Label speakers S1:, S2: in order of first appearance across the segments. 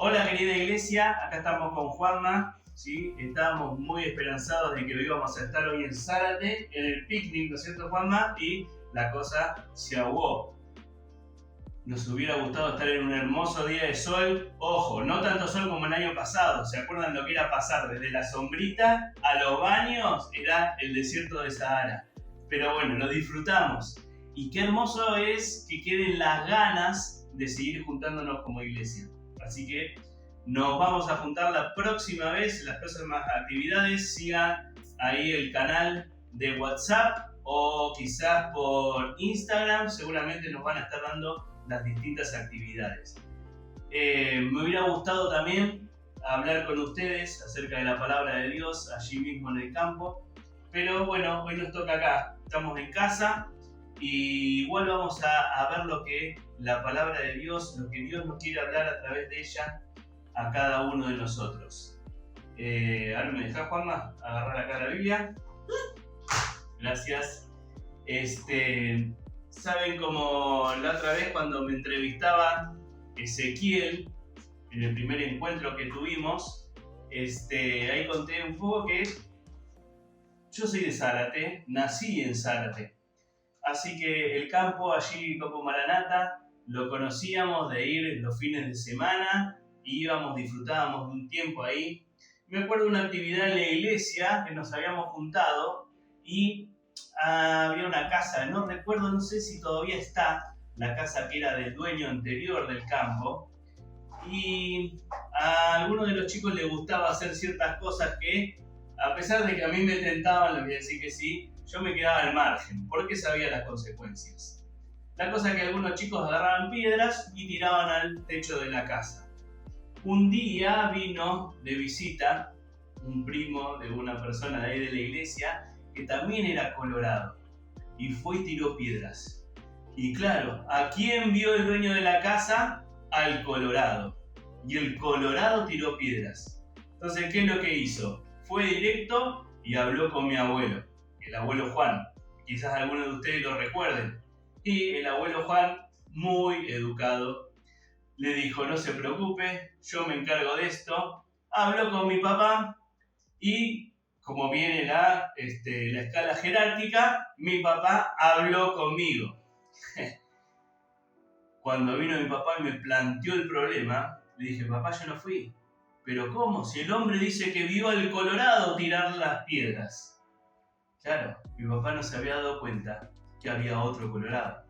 S1: Hola querida iglesia, acá estamos con Juanma, ¿sí? Estábamos muy esperanzados de que íbamos a estar hoy en Zárate, en el picnic, ¿no es cierto, Juanma? Y la cosa se ahogó. Nos hubiera gustado estar en un hermoso día de sol, ojo, no tanto sol como el año pasado, ¿se acuerdan lo que era pasar desde la sombrita a los baños? Era el desierto de Sahara. Pero bueno, lo disfrutamos. Y qué hermoso es que queden las ganas de seguir juntándonos como iglesia. Así que nos vamos a juntar la próxima vez, las próximas actividades. Sigan ahí el canal de WhatsApp o quizás por Instagram. Seguramente nos van a estar dando las distintas actividades. Me hubiera gustado también hablar con ustedes acerca de la palabra de Dios allí mismo en el campo. Pero bueno, hoy nos toca acá. Estamos en casa. Y igual vamos a ver lo que la palabra de Dios, lo que Dios nos quiere hablar a través de ella a cada uno de nosotros. Ahora me dejás, Juanma, agarrar acá la Biblia. Gracias. Saben como la otra vez cuando me entrevistaba Ezequiel, en el primer encuentro que tuvimos, ahí conté un poco que yo soy de Zárate, nací en Zárate. Así que el campo allí, Campo Maranata, lo conocíamos de ir los fines de semana, íbamos, disfrutábamos de un tiempo ahí. Me acuerdo de una actividad en la iglesia que nos habíamos juntado y había una casa, no recuerdo, no sé si todavía está, la casa que era del dueño anterior del campo. Y a algunos de los chicos les gustaba hacer ciertas cosas que, a pesar de que a mí me tentaban, les voy a decir que sí, yo me quedaba al margen, porque sabía las consecuencias. La cosa es que algunos chicos agarraban piedras y tiraban al techo de la casa. Un día vino de visita un primo de una persona de ahí de la iglesia que también era colorado y fue y tiró piedras. Y claro, ¿a quién vio el dueño de la casa? Al colorado. Y el colorado tiró piedras. Entonces, ¿qué es lo que hizo? Fue directo y habló con mi abuelo, el abuelo Juan. Quizás algunos de ustedes lo recuerden. Y el abuelo Juan, muy educado, le dijo, no se preocupe, yo me encargo de esto. Habló con mi papá y, como viene la escala jerárquica, mi papá habló conmigo. Cuando vino mi papá y me planteó el problema, le dije, papá, yo no fui. ¿Pero cómo? Si el hombre dice que vio al colorado tirar las piedras. Claro, mi papá no se había dado cuenta que había otro colorado.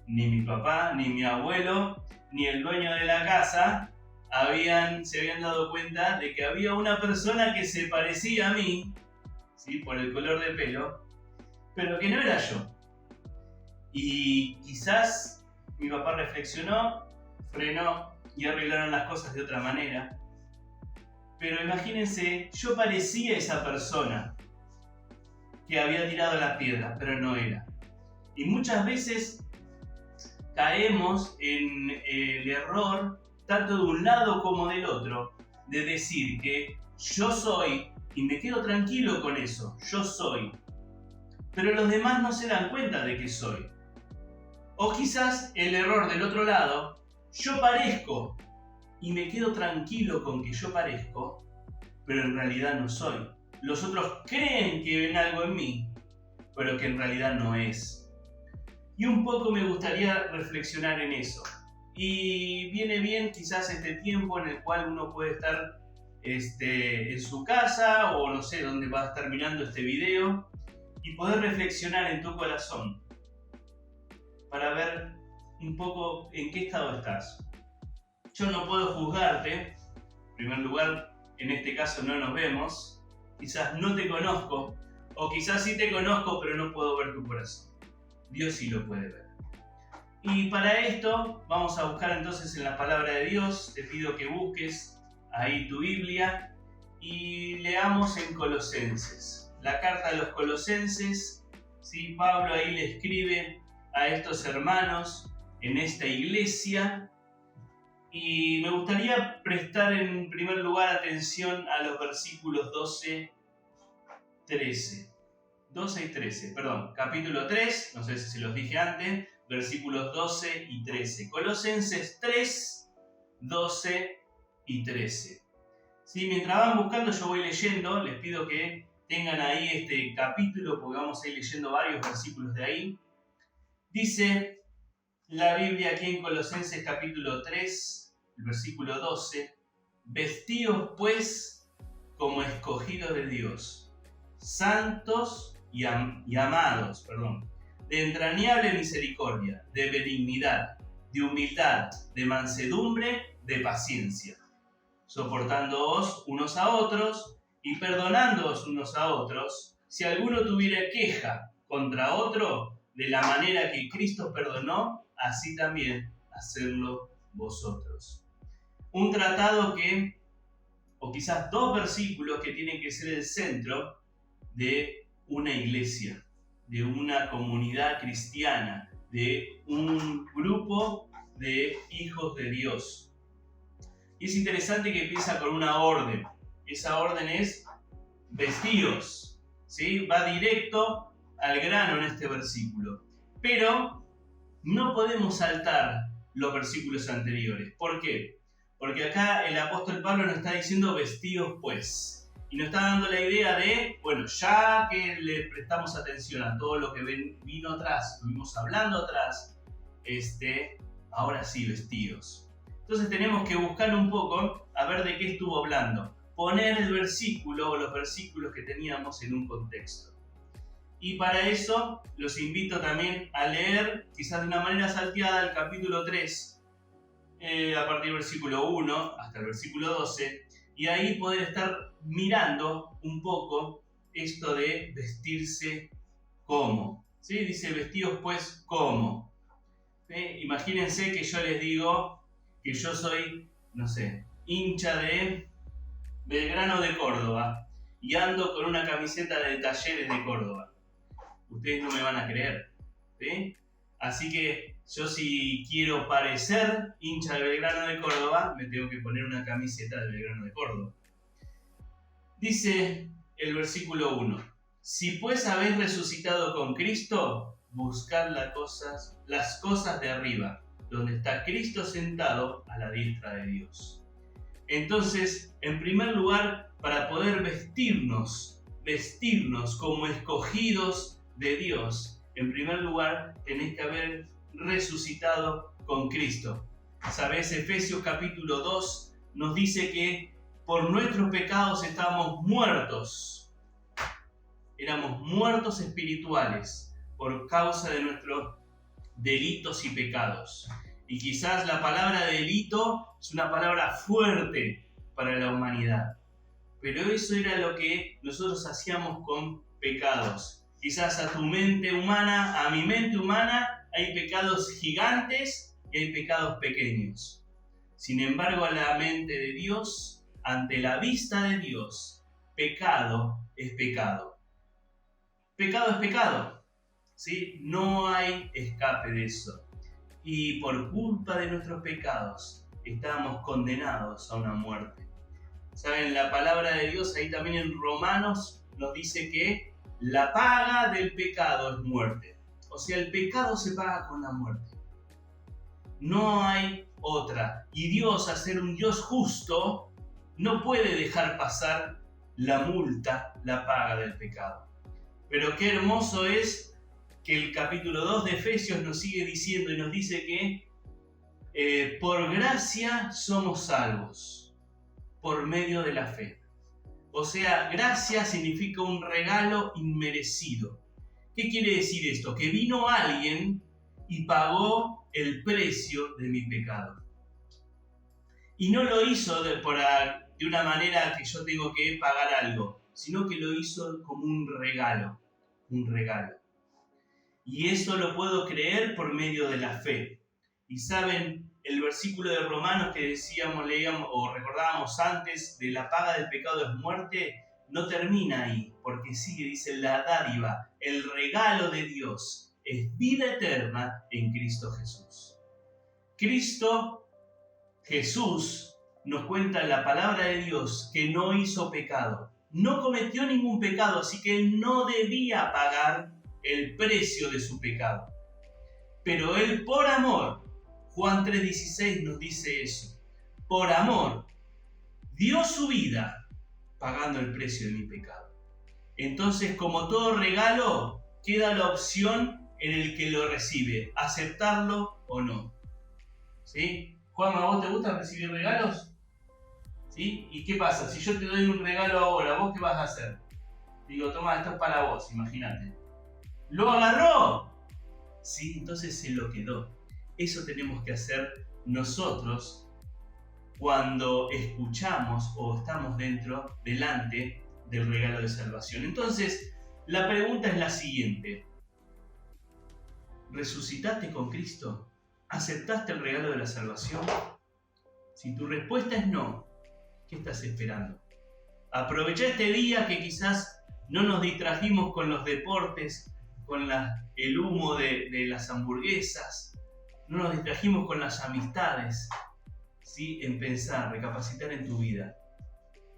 S1: Ni mi papá, ni mi abuelo, ni el dueño de la casa se habían dado cuenta de que había una persona que se parecía a mí, ¿sí? Por el color de pelo, pero que no era yo. Y quizás mi papá reflexionó, frenó y arreglaron las cosas de otra manera. Pero imagínense, yo parecía esa persona que había tirado las piedras, pero no era. Y muchas veces caemos en el error, tanto de un lado como del otro, de decir que yo soy, y me quedo tranquilo con eso, yo soy. Pero los demás no se dan cuenta de que soy. O quizás el error del otro lado, yo parezco, y me quedo tranquilo con que yo parezco, pero en realidad no soy. Los otros creen que ven algo en mí, pero que en realidad no es. Y un poco me gustaría reflexionar en eso. Y viene bien quizás este tiempo en el cual uno puede estar en su casa o no sé dónde va a estar mirando este video y poder reflexionar en tu corazón para ver un poco en qué estado estás. Yo no puedo juzgarte, en primer lugar, en este caso no nos vemos, quizás no te conozco, o quizás sí te conozco pero no puedo ver tu corazón. Dios sí lo puede ver. Y para esto vamos a buscar entonces en la palabra de Dios. Te pido que busques ahí tu Biblia y leamos en Colosenses. La carta de los Colosenses, ¿sí? Pablo ahí le escribe a estos hermanos en esta iglesia. Y me gustaría prestar en primer lugar atención a los versículos 12 y 13, capítulo 3, no sé si se los dije antes, versículos 12 y 13. Colosenses 3, 12 y 13. ¿Sí? Mientras van buscando, yo voy leyendo, les pido que tengan ahí este capítulo, porque vamos a ir leyendo varios versículos de ahí. Dice la Biblia aquí en Colosenses capítulo 3, el versículo 12, vestíos pues como escogidos de Dios, santos y amados, de entrañable misericordia, de benignidad, de humildad, de mansedumbre, de paciencia, soportándoos unos a otros y perdonándoos unos a otros, si alguno tuviera queja contra otro, de la manera que Cristo perdonó, así también hacedlo vosotros. Un tratado que, o quizás dos versículos que tienen que ser el centro de una iglesia, de una comunidad cristiana, de un grupo de hijos de Dios. Y es interesante que empieza con una orden. Esa orden es vestíos, ¿sí? Va directo al grano en este versículo. Pero no podemos saltar los versículos anteriores. ¿Por qué? Porque acá el apóstol Pablo nos está diciendo vestíos pues. Y nos está dando la idea de, bueno, ya que le prestamos atención a todo lo que vino atrás, estuvimos hablando atrás, ahora sí, vestíos. Entonces tenemos que buscar un poco a ver de qué estuvo hablando. Poner el versículo o los versículos que teníamos en un contexto. Y para eso los invito también a leer, quizás de una manera salteada, el capítulo 3, a partir del versículo 1 hasta el versículo 12, y ahí poder estar mirando un poco esto de vestirse como. ¿Sí? Dice, vestidos pues como. ¿Sí? Imagínense que yo les digo que yo soy, no sé, hincha de Belgrano de Córdoba y ando con una camiseta de Talleres de Córdoba. Ustedes no me van a creer, ¿sí? Así que yo, si quiero parecer hincha de Belgrano de Córdoba, me tengo que poner una camiseta de Belgrano de Córdoba. Dice el versículo 1: si pues habéis resucitado con Cristo, buscad las cosas de arriba, donde está Cristo sentado a la diestra de Dios. Entonces, en primer lugar, para poder vestirnos como escogidos de Dios, en primer lugar tenés que haber resucitado con Cristo. ¿Sabés? Efesios capítulo 2 nos dice que por nuestros pecados estábamos muertos. Éramos muertos espirituales por causa de nuestros delitos y pecados. Y quizás la palabra delito es una palabra fuerte para la humanidad. Pero eso era lo que nosotros hacíamos con pecados. Quizás a tu mente humana, a mi mente humana, hay pecados gigantes y hay pecados pequeños. Sin embargo, a la mente de Dios, ante la vista de Dios, pecado es pecado. Pecado es pecado, ¿sí? No hay escape de eso. Y por culpa de nuestros pecados, estamos condenados a una muerte. ¿Saben? La palabra de Dios, ahí también en Romanos, nos dice que la paga del pecado es muerte. O sea, el pecado se paga con la muerte. No hay otra. Y Dios, al ser un Dios justo, no puede dejar pasar la multa, la paga del pecado. Pero qué hermoso es que el capítulo 2 de Efesios nos sigue diciendo y nos dice que por gracia somos salvos, por medio de la fe. O sea, gracia significa un regalo inmerecido. ¿Qué quiere decir esto? Que vino alguien y pagó el precio de mi pecado. Y no lo hizo de una manera que yo tengo que pagar algo, sino que lo hizo como un regalo. Un regalo. Y eso lo puedo creer por medio de la fe. Y saben, el versículo de Romanos que leíamos o recordábamos antes, de la paga del pecado es muerte, no termina ahí, porque sigue, dice, la dádiva, el regalo de Dios es vida eterna en Cristo Jesús. Cristo Jesús nos cuenta en la palabra de Dios que no hizo pecado, no cometió ningún pecado, así que él no debía pagar el precio de su pecado. Pero él, por amor, Juan 3:16 nos dice eso, por amor dio su vida pagando el precio de mi pecado. Entonces, como todo regalo, queda la opción en el que lo recibe, aceptarlo o no. ¿Sí? Juanma, ¿a vos te gusta recibir regalos? ¿Sí? ¿Y qué pasa? Si yo te doy un regalo ahora, ¿vos qué vas a hacer? Digo, toma, esto es para vos, imagínate. ¿Lo agarró? Sí, entonces se lo quedó. Eso tenemos que hacer nosotros cuando escuchamos o estamos delante del regalo de salvación. Entonces, la pregunta es la siguiente. ¿Resucitaste con Cristo? ¿Aceptaste el regalo de la salvación? Si tu respuesta es no, ¿qué estás esperando? Aprovecha este día que quizás no nos distrajimos con los deportes, con el humo de las hamburguesas, no nos distrajimos con las amistades, ¿sí? En pensar, recapacitar en tu vida.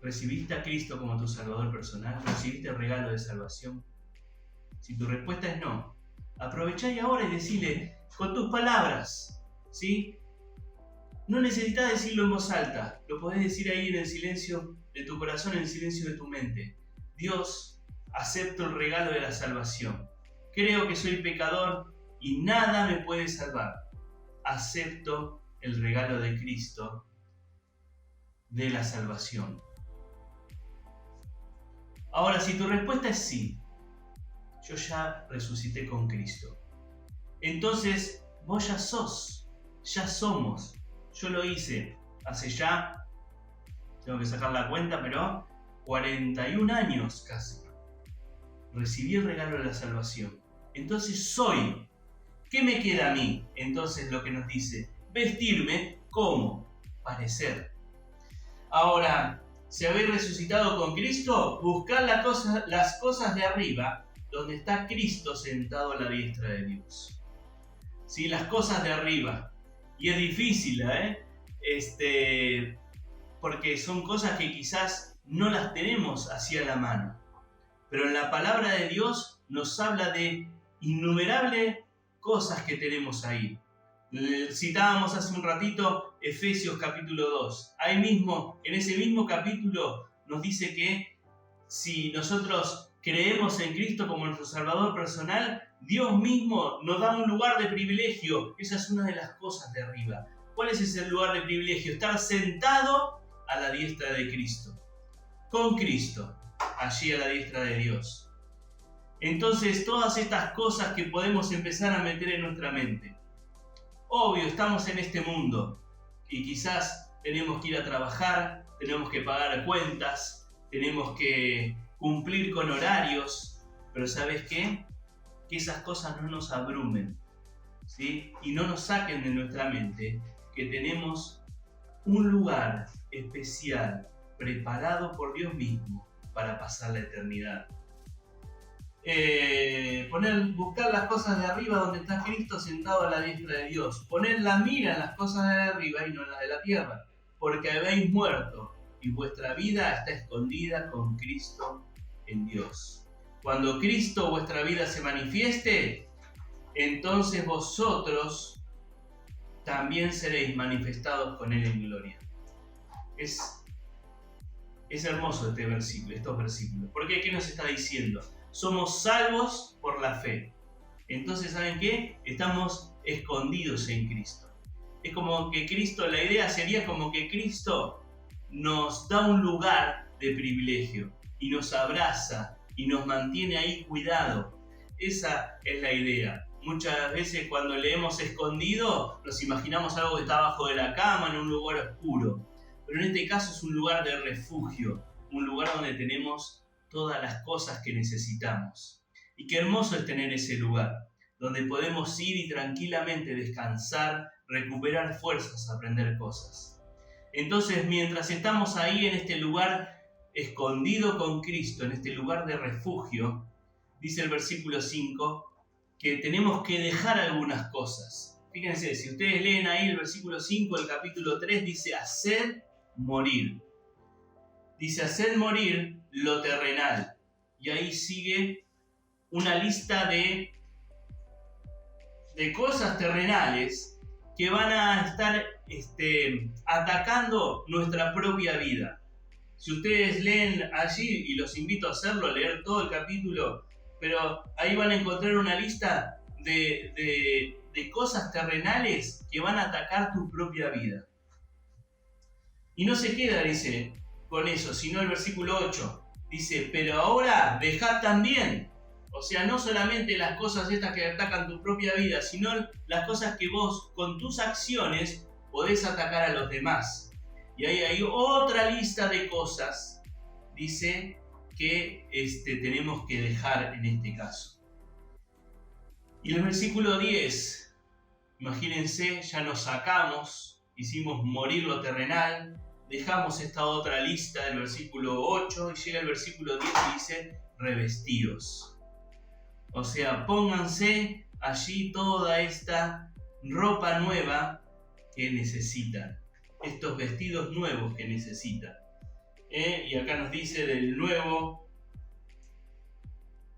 S1: ¿Recibiste a Cristo como tu Salvador personal? ¿Recibiste el regalo de salvación? Si tu respuesta es no, aprovechá y ahora y decile con tus palabras, ¿sí? No necesitas decirlo en voz alta, lo podés decir ahí en el silencio de tu corazón, en el silencio de tu mente. Dios, acepto el regalo de la salvación. Creo que soy pecador y nada me puede salvar. Acepto el regalo de Cristo de la salvación. Ahora, si tu respuesta es sí, yo ya resucité con Cristo, entonces vos ya sos, ya somos. Yo lo hice hace ya, tengo que sacar la cuenta, pero 41 años casi. Recibí el regalo de la salvación. Entonces soy. ¿Qué me queda a mí? Entonces lo que nos dice, vestirme como, parecer. Ahora, si habéis resucitado con Cristo, buscad las cosas de arriba, donde está Cristo sentado a la diestra de Dios. Sí, las cosas de arriba. Y es difícil, porque son cosas que quizás no las tenemos así a la mano. Pero en la palabra de Dios nos habla de innumerables cosas que tenemos ahí. Citábamos hace un ratito Efesios capítulo 2. Ahí mismo, en ese mismo capítulo, nos dice que si nosotros creemos en Cristo como nuestro Salvador personal, Dios mismo nos da un lugar de privilegio. Esa es una de las cosas de arriba. ¿Cuál es ese lugar de privilegio? Estar sentado a la diestra de Cristo. Con Cristo, allí a la diestra de Dios. Entonces, todas estas cosas que podemos empezar a meter en nuestra mente. Obvio, estamos en este mundo y quizás tenemos que ir a trabajar, tenemos que pagar cuentas, tenemos que cumplir con horarios, pero ¿sabes qué? Que esas cosas no nos abrumen, ¿sí? Y no nos saquen de nuestra mente que tenemos un lugar especial preparado por Dios mismo para pasar la eternidad. Buscar las cosas de arriba donde está Cristo sentado a la diestra de Dios. Poner la mira en las cosas de arriba y no en las de la tierra, porque habéis muerto y vuestra vida está escondida con Cristo en Dios. Cuando Cristo vuestra vida se manifieste, entonces vosotros también seréis manifestados con Él en gloria. Es hermoso estos versículos. Porque ¿qué nos está diciendo? Somos salvos por la fe. Entonces, ¿saben qué? Estamos escondidos en Cristo. Es como que Cristo, la idea sería como que Cristo nos da un lugar de privilegio y nos abraza y nos mantiene ahí cuidado. Esa es la idea. Muchas veces cuando leemos escondido nos imaginamos algo que está abajo de la cama, en un lugar oscuro. Pero en este caso es un lugar de refugio, un lugar donde tenemos todas las cosas que necesitamos. Y qué hermoso es tener ese lugar, donde podemos ir y tranquilamente descansar, recuperar fuerzas, aprender cosas. Entonces, mientras estamos ahí en este lugar escondido con Cristo, en este lugar de refugio, dice el versículo 5, que tenemos que dejar algunas cosas. Fíjense, si ustedes leen ahí el versículo 5 del capítulo 3, dice, haced morir. Dice, haced morir lo terrenal. Y ahí sigue una lista de cosas terrenales que van a estar atacando nuestra propia vida. Si ustedes leen allí, y los invito a hacerlo, a leer todo el capítulo, pero ahí van a encontrar una lista de cosas terrenales que van a atacar tu propia vida. Y no se queda, dice, con eso, sino el versículo 8. Dice, pero ahora dejad también. O sea, no solamente las cosas estas que atacan tu propia vida, sino las cosas que vos con tus acciones podés atacar a los demás. Y ahí hay otra lista de cosas, dice, que tenemos que dejar en este caso. Y el versículo 10, imagínense, ya nos sacamos, hicimos morir lo terrenal, dejamos esta otra lista del versículo 8 y llega el versículo 10 y dice, revestidos. O sea, pónganse allí toda esta ropa nueva que necesitan, estos vestidos nuevos que necesitan. Y acá nos dice del nuevo,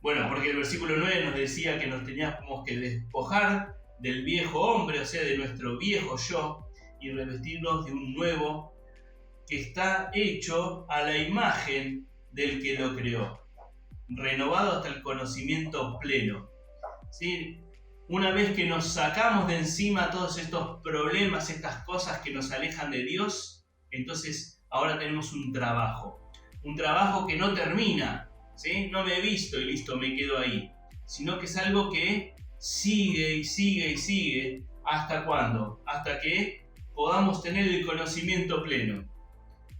S1: bueno, porque el versículo 9 nos decía que nos teníamos que despojar del viejo hombre, o sea, de nuestro viejo yo, y revestirnos de un nuevo que está hecho a la imagen del que lo creó, renovado hasta el conocimiento pleno. ¿Sí? Una vez que nos sacamos de encima todos estos problemas, estas cosas que nos alejan de Dios, entonces ahora tenemos un trabajo que no termina, ¿sí? No me he visto y listo, me quedo ahí, sino que es algo que sigue y sigue y sigue. ¿Hasta cuándo? Hasta que podamos tener el conocimiento pleno.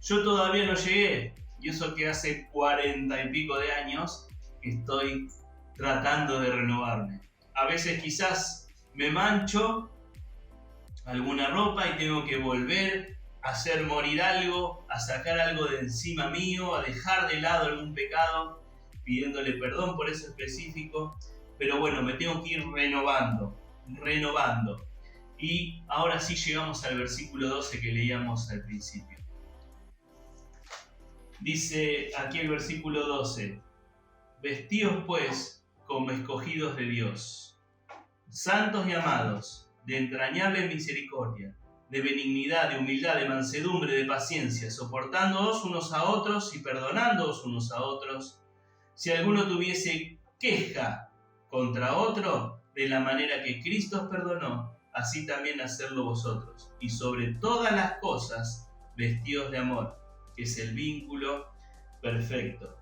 S1: Yo todavía no llegué, y eso que hace 40 y pico de años que estoy tratando de renovarme. A veces quizás me mancho alguna ropa y tengo que volver a hacer morir algo, a sacar algo de encima mío, a dejar de lado algún pecado, pidiéndole perdón por eso específico. Pero bueno, me tengo que ir renovando. Y ahora sí llegamos al versículo 12 que leíamos al principio. Dice aquí el versículo 12, vestíos pues como escogidos de Dios, santos y amados, de entrañable misericordia, de benignidad, de humildad, de mansedumbre, de paciencia, soportándoos unos a otros y perdonándoos unos a otros, si alguno tuviese queja contra otro, de la manera que Cristo os perdonó, así también hacedlo vosotros, y sobre todas las cosas vestíos de amor, que es el vínculo perfecto.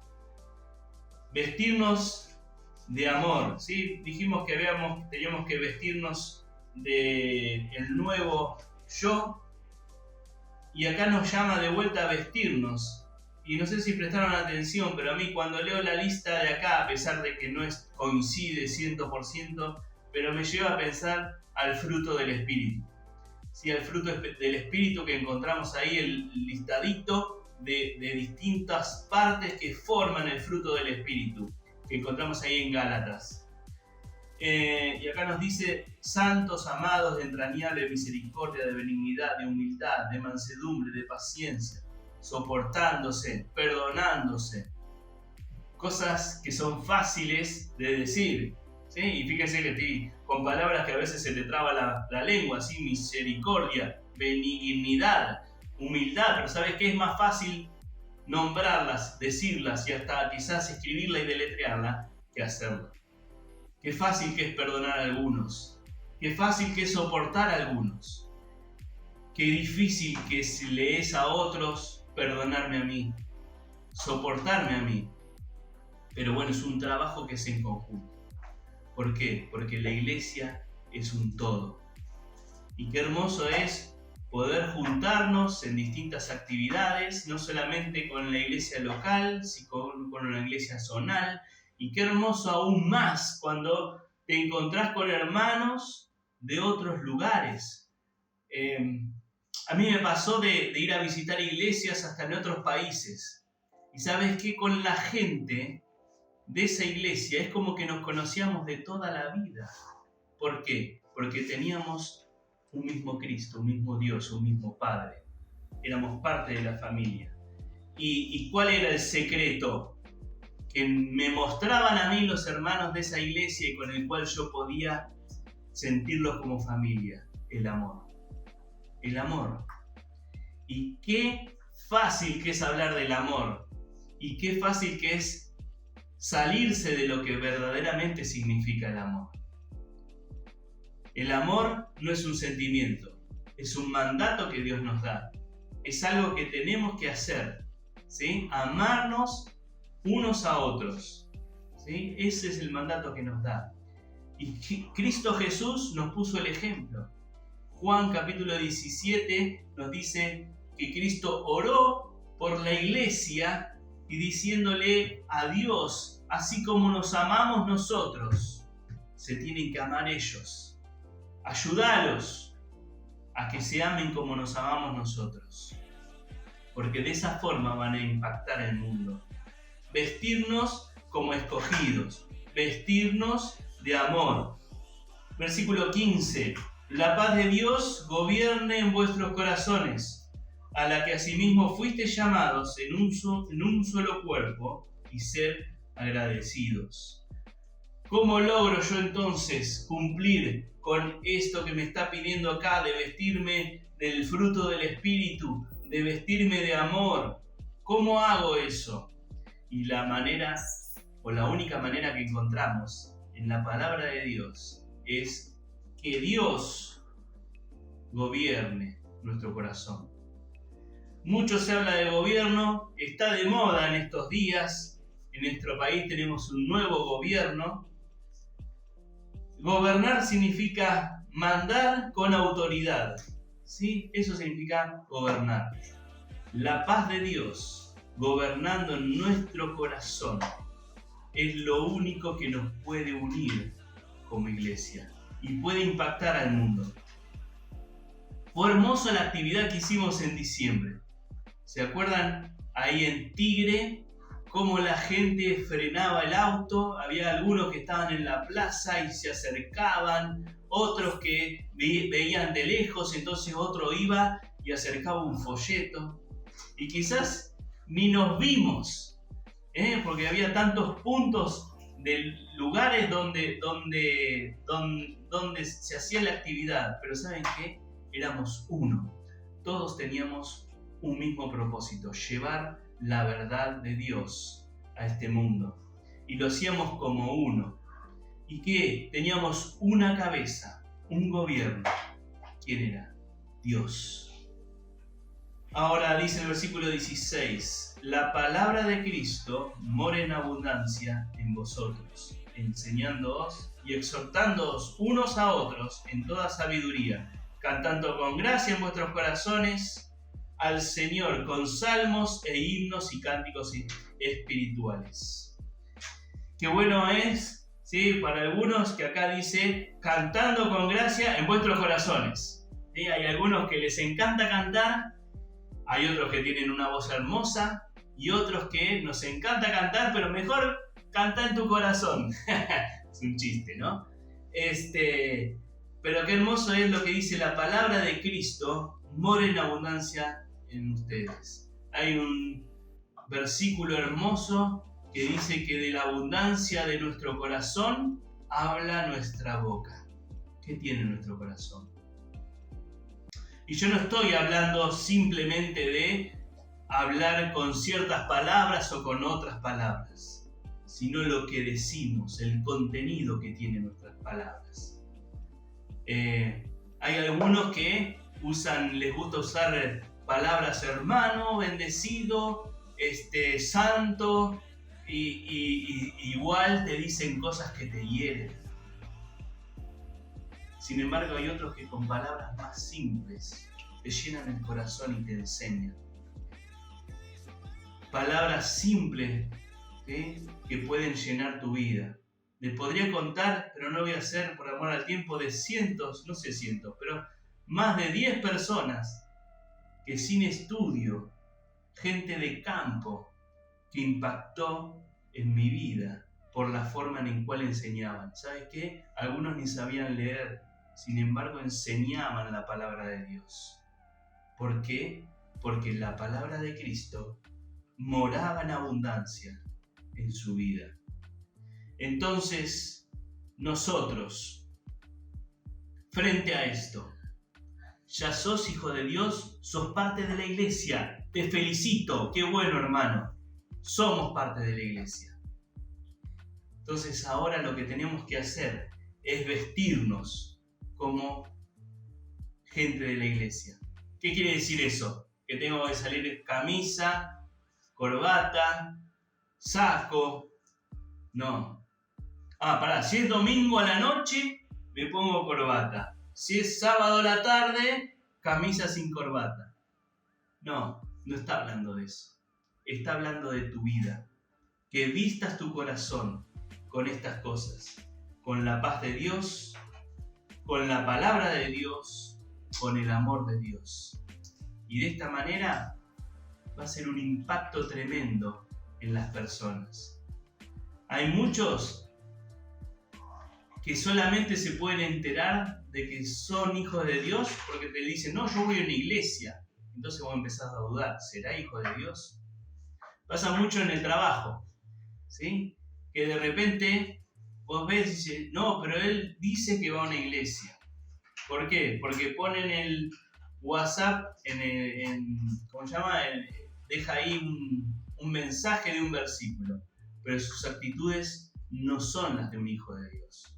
S1: Vestirnos de amor, ¿sí? Dijimos que teníamos que vestirnos del nuevo yo, y acá nos llama de vuelta a vestirnos. Y no sé si prestaron atención, pero a mí cuando leo la lista de acá, a pesar de que no coincide 100%, pero me lleva a pensar al fruto del Espíritu. Sí, al fruto del Espíritu que encontramos ahí, el listadito de distintas partes que forman el fruto del Espíritu, que encontramos ahí en Gálatas. Y acá nos dice, santos, amados, de entrañable misericordia, de benignidad, de humildad, de mansedumbre, de paciencia, soportándose, perdonándose. Cosas que son fáciles de decir, ¿sí? Y fíjense que con palabras que a veces se te traba la lengua, ¿sí? Misericordia, benignidad, humildad, pero ¿sabes qué? Es más fácil nombrarlas, decirlas y hasta quizás escribirla y deletrearla que hacerlo. Qué fácil que es perdonar a algunos, qué fácil que es soportar a algunos, qué difícil que si le es a otros perdonarme a mí, soportarme a mí. Pero bueno, es un trabajo que es en conjunto. ¿Por qué? Porque la iglesia es un todo. Y qué hermoso es poder juntarnos en distintas actividades, no solamente con la iglesia local, sino con la iglesia zonal. Y qué hermoso aún más cuando te encontrás con hermanos de otros lugares. A mí me pasó de ir a visitar iglesias hasta en otros países. Y sabes que con la gente de esa iglesia es como que nos conocíamos de toda la vida. ¿Por qué? Porque teníamos un mismo Cristo, un mismo Dios, un mismo Padre. Éramos parte de la familia. ¿Y cuál era el secreto? Que me mostraban a mí los hermanos de esa iglesia y con el cual yo podía sentirlos como familia. El amor. El amor. Y qué fácil que es hablar del amor y qué fácil que es salirse de lo que verdaderamente significa el amor. El amor no es un sentimiento, es un mandato que Dios nos da. Es algo que tenemos que hacer, ¿sí? Amarnos unos a otros, ¿sí? Ese es el mandato que nos da. Y Cristo Jesús nos puso el ejemplo. Juan capítulo 17 nos dice que Cristo oró por la iglesia y diciéndole a Dios, así como nos amamos nosotros, se tienen que amar ellos. Ayúdalos a que se amen como nos amamos nosotros, porque de esa forma van a impactar el mundo. Vestirnos como escogidos, vestirnos de amor. Versículo 15. La paz de Dios gobierne en vuestros corazones, a la que asimismo fuisteis llamados en un solo cuerpo, y ser agradecidos. ¿Cómo logro yo entonces cumplir con esto que me está pidiendo acá, de vestirme del fruto del Espíritu, de vestirme de amor? ¿Cómo hago eso? Y la única manera que encontramos en la palabra de Dios es que Dios gobierne nuestro corazón. Mucho se habla de gobierno, está de moda en estos días. En nuestro país tenemos un nuevo gobierno. Gobernar significa mandar con autoridad, ¿sí? Eso significa gobernar. La paz de Dios gobernando en nuestro corazón es lo único que nos puede unir como iglesia y puede impactar al mundo. Fue hermosa la actividad que hicimos en diciembre. ¿Se acuerdan? Ahí en Tigre, cómo la gente frenaba el auto. Había algunos que estaban en la plaza y se acercaban, otros que veían de lejos, entonces otro iba y acercaba un folleto. Y quizás ni nos vimos, porque había tantos puntos de lugares donde se hacía la actividad. Pero ¿saben qué? Éramos uno. Todos teníamos un mismo propósito: llevar la verdad de Dios a este mundo. Y lo hacíamos como uno. ¿Y qué? Teníamos una cabeza, un gobierno. ¿Quién era? Dios. Ahora dice el versículo 16: la palabra de Cristo mora en abundancia en vosotros, enseñándoos y exhortándoos unos a otros en toda sabiduría, cantando con gracia en vuestros corazones al Señor con salmos e himnos y cánticos espirituales. Qué bueno es, ¿sí? Para algunos que acá dice cantando con gracia en vuestros corazones. ¿Sí? Hay algunos que les encanta cantar, hay otros que tienen una voz hermosa y otros que nos encanta cantar, pero mejor canta en tu corazón. Es un chiste, ¿no? Pero qué hermoso es lo que dice la palabra de Cristo, mora en abundancia en ustedes. Hay un versículo hermoso que dice que de la abundancia de nuestro corazón habla nuestra boca. ¿Qué tiene nuestro corazón? Y yo no estoy hablando simplemente de hablar con ciertas palabras o con otras palabras, sino lo que decimos, el contenido que tienen nuestras palabras. Hay algunos que les gusta usar palabras hermano, bendecido, santo, y igual te dicen cosas que te hieren. Sin embargo, hay otros que con palabras más simples te llenan el corazón y te enseñan. Palabras simples, ¿sí? Que pueden llenar tu vida. Les podría contar, pero no voy a hacer por amor al tiempo, de pero más de 10 personas que sin estudio, gente de campo, que impactó en mi vida por la forma en la cual enseñaban. ¿Sabes qué? Algunos ni sabían leer, sin embargo enseñaban la palabra de Dios. ¿Por qué? Porque la palabra de Cristo moraba en abundancia en su vida. Entonces, nosotros, frente a esto, ya sos hijo de Dios, sos parte de la iglesia. Te felicito, qué bueno, hermano. Somos parte de la iglesia. Entonces ahora lo que tenemos que hacer es vestirnos como gente de la iglesia. ¿Qué quiere decir eso? Que tengo que salir camisa, corbata, saco. No. Si es domingo a la noche, me pongo corbata. Si es sábado a la tarde, camisa sin corbata. No está hablando de eso. Está hablando de tu vida. Que vistas tu corazón con estas cosas. Con la paz de Dios, con la palabra de Dios, con el amor de Dios. Y de esta manera va a ser un impacto tremendo en las personas. Hay muchos que solamente se pueden enterar de que son hijos de Dios porque te dicen, no, yo voy a una iglesia. Entonces vos empezás a dudar, ¿será hijo de Dios? Pasa mucho en el trabajo, ¿sí? Que de repente vos ves y dices, no, pero él dice que va a una iglesia. ¿Por qué? Porque ponen el WhatsApp deja ahí un mensaje de un versículo, pero sus actitudes no son las de un hijo de Dios.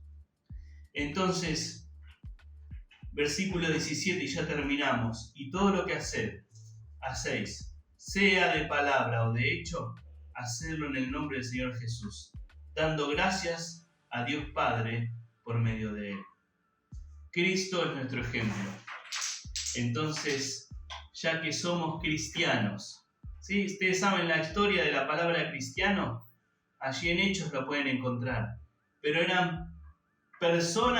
S1: Entonces, versículo 17 y ya terminamos. Y todo lo que hacéis, sea de palabra o de hecho, hacedlo en el nombre del Señor Jesús, dando gracias a Dios Padre por medio de Él. Cristo es nuestro ejemplo. Entonces, ya que somos cristianos, ¿sí? Ustedes saben la historia de la palabra cristiano, allí en Hechos lo pueden encontrar, pero empezaron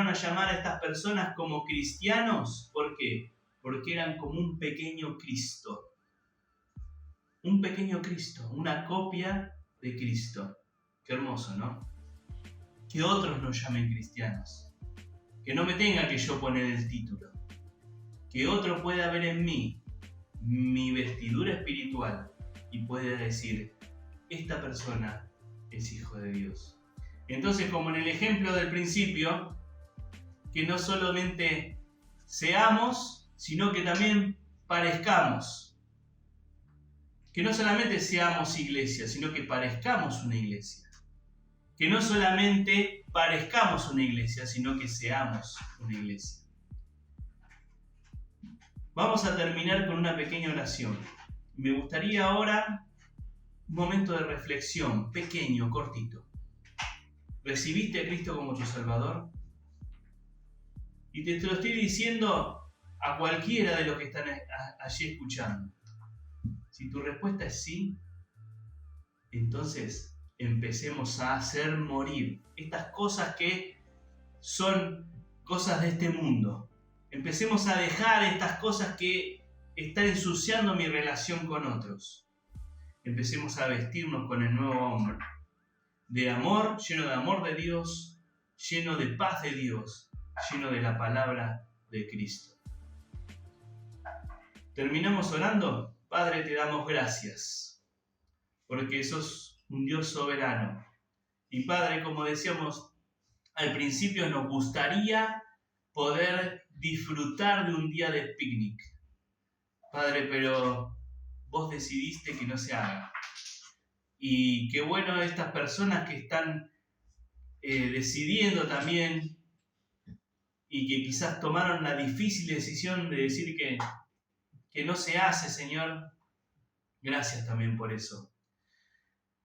S1: a llamar a estas personas como cristianos. ¿Por qué? Porque eran como un pequeño Cristo. Un pequeño Cristo, una copia de Cristo. Qué hermoso, ¿no? Que otros nos llamen cristianos. Que no me tenga que yo poner el título. Que otro pueda ver en mí mi vestidura espiritual y pueda decir, esta persona es hijo de Dios. Entonces, como en el ejemplo del principio, que no solamente seamos, sino que también parezcamos. Que no solamente seamos iglesia, sino que parezcamos una iglesia. Que no solamente parezcamos una iglesia, sino que seamos una iglesia. Vamos a terminar con una pequeña oración. Me gustaría ahora un momento de reflexión, pequeño, cortito. ¿Recibiste a Cristo como tu Salvador? Y te lo estoy diciendo a cualquiera de los que están allí escuchando. Si tu respuesta es sí, entonces empecemos a hacer morir estas cosas que son cosas de este mundo. Empecemos a dejar estas cosas que están ensuciando mi relación con otros. Empecemos a vestirnos con el nuevo hombre. De amor, lleno de amor de Dios, lleno de paz de Dios, lleno de la palabra de Cristo. ¿Terminamos orando? Padre, te damos gracias, porque sos un Dios soberano. Y Padre, como decíamos al principio, nos gustaría poder disfrutar de un día de picnic. Padre, pero vos decidiste que no se haga. Y qué bueno estas personas que están decidiendo también y que quizás tomaron la difícil decisión de decir que no se hace, Señor. Gracias también por eso.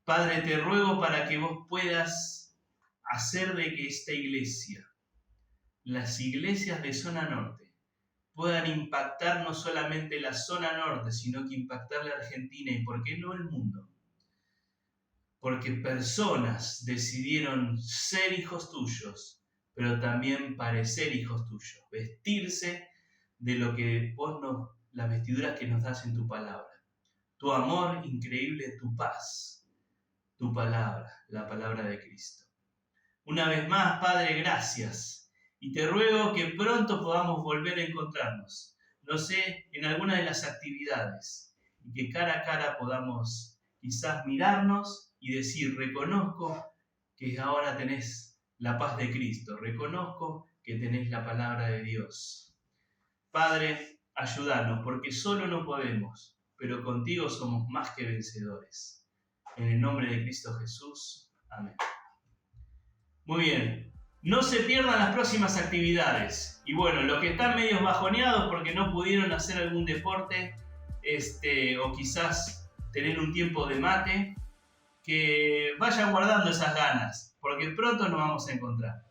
S1: Padre, te ruego para que vos puedas hacer de que esta iglesia, las iglesias de zona norte, puedan impactar no solamente la zona norte, sino que impactar la Argentina y, ¿por qué no, el mundo? Porque personas decidieron ser hijos tuyos, pero también parecer hijos tuyos, vestirse de lo que vos las vestiduras que nos das en tu palabra. Tu amor increíble, tu paz, tu palabra, la palabra de Cristo. Una vez más, Padre, gracias. Y te ruego que pronto podamos volver a encontrarnos, no sé, en alguna de las actividades, y que cara a cara podamos quizás mirarnos y decir, reconozco que ahora tenés la paz de Cristo, reconozco que tenés la palabra de Dios. Padre, ayúdanos, porque solo no podemos, pero contigo somos más que vencedores. En el nombre de Cristo Jesús. Amén. Muy bien. No se pierdan las próximas actividades. Y bueno, los que están medios bajoneados porque no pudieron hacer algún deporte, o quizás tener un tiempo de mate, que vayan guardando esas ganas, porque pronto nos vamos a encontrar.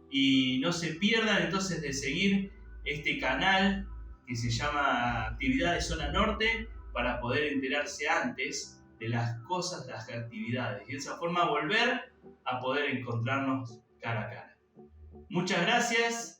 S1: Y no se pierdan entonces de seguir este canal que se llama Actividades Zona Norte para poder enterarse antes de las cosas, de las actividades, y de esa forma volver a poder encontrarnos cara a cara. Muchas gracias.